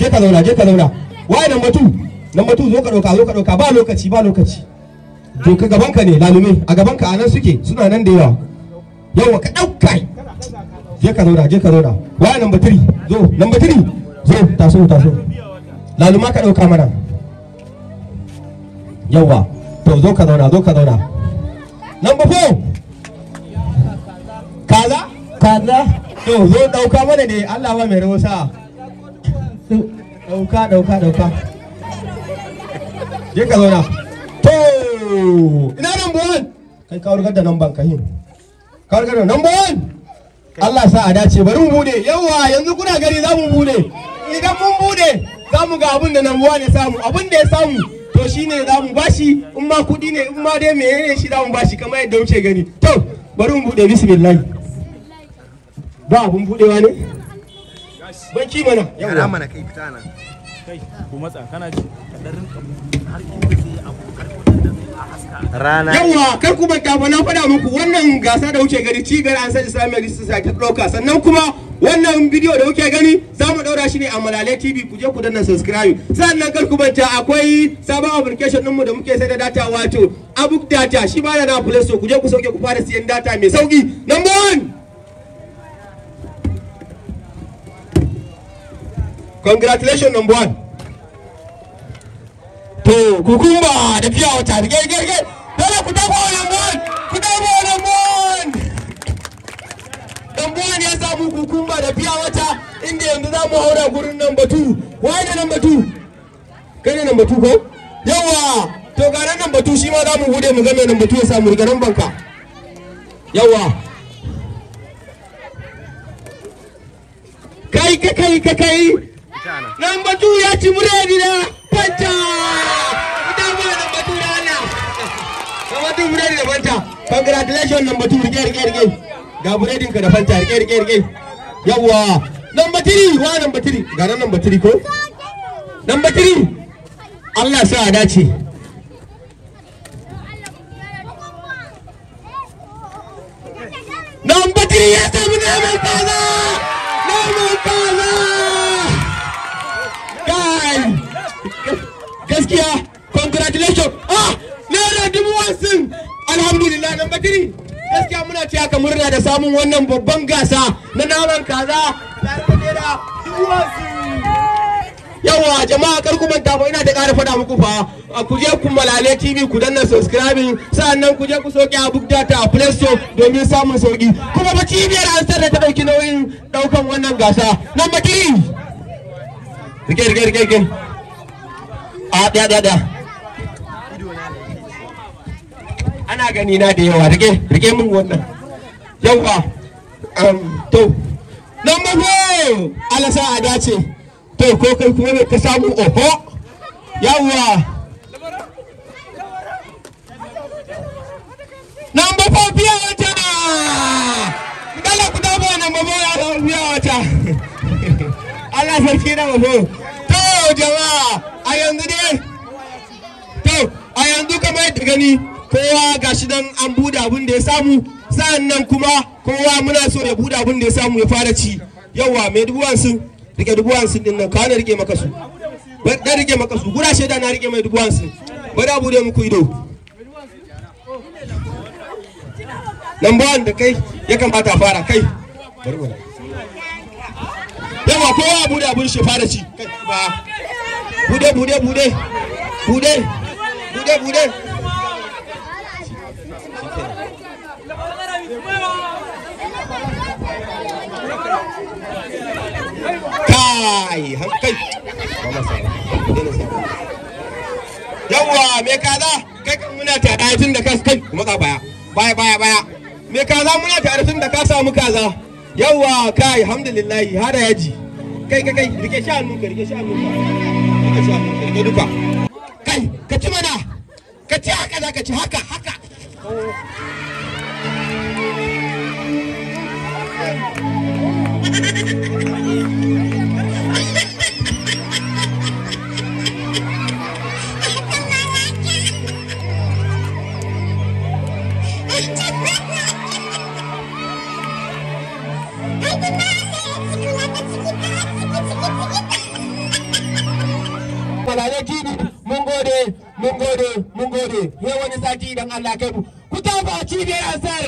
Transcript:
je ka zauna waye number 2 zo ka dauka ba lokaci to ka gaban ka ne lalume a gaban ka anan suke suna nan da yawa ka dauka je ka zauna waye number 3 zo taso laluma ka dauka mana yawa to zo ka zauna number 4 kaza to zo dauka mana ne Allah ba mai rawosa dauka je ka zauna to ina number 1 kai ka wargar da number number 1 Allah sa a dace bari mu bude yawa yanzu kuna gari za mu bude idan mun bude za mu ga abin da number 1 ya samu abin da ya samu to shine za mu bashi in ma kudi ne in ma dai menene shi za mu bashi kamar yadda muke gani to bari mu bude bismillah ba abun budewa ne banki mana yawa mana kai fita nan kai ku matsa kana ji kadarin har rana yawa kar ku manta ba na faɗa muku wannan gasa da kuke gani cibiyar Ansar Islamic Research ta ɗauka sannan kuma wannan bidiyo da kuke gani za mu ɗaura shi ne a Malale TV ku je ku danna subscribe sannan kar ku manta akwai sabon application ɗinmu da muke sai da data wato Abuk Data shi ba na Play Store ku je ku sauke ku fara siyan data mai sauki number 1 congratulations number 1 to kukumba da fiya wata rige dole ku dabo number 1 ya samu kukumba da fiya wata inda yanzu za mu haura gurin number 2 why da number 2 kai ne number 2 ko yawa to ga nan number 2 shi ma za mu bude mu ga me number 2 ya samu riga nan banka yawa kai number 2 ya ci muredi da fanta ita ba number 2 da Allah number 2 muredi da fanta congratulations number 2 rike ga muredin ka da fanta rike yawa number 3 wa number 3 ga nan number 3 ko number 3 Allah sa a dace number 3 ya samu naman kaza gaskiya congratulations naira 50,000 alhamdulillah number 3 gaskiya muna ce aka murna da samun wannan babban gasa na naman kaza tare da naira 50,000 yawa jama'a kar ku manta ba ina da ƙara faɗa muku fa ku je ku Malale TV ku danna subscribing sa'annan ku je ku soke Abuk Data a Play Store domin samun sauki kuma ba cibiyar Ansar da ta dauki nauyin daukan wannan gasa number 3 rike a da ana gani na da yawa rike mun wannan yawa to number 4 Allah sa a dace to ko kai kuma ka samu oho yawa number 4 biya wata dala ku dawo number 4 ya biya wata Allah sarki na mafo to jama'a a yanzu kamar yadda gani kowa gashi dan an bude abin da ya samu sa'annan kuma kowa muna so ya bude abin da ya samu ya fara ci yawa mai 50,000 rike 50,000 din nan ka na rike maka su dan rike maka su gura sheda na rike mai 50,000 bari a bude muku ido number 1 da kai ya kamata a fara kai bari mu yawa kowa bude abin shi fara ci kai ba bude kai hankai yawa me kaza kai muna tare tun da kai kuma ka baya me kaza muna tare tun da ka samu kaza yawa kai alhamdulillah hada yaji kai rike shi hannunka rike duka kai ka ci mana ka ci haka za ka ci haka malale TV mun gode he wani sati idan Allah kai mu ku tafa cibiyar ansar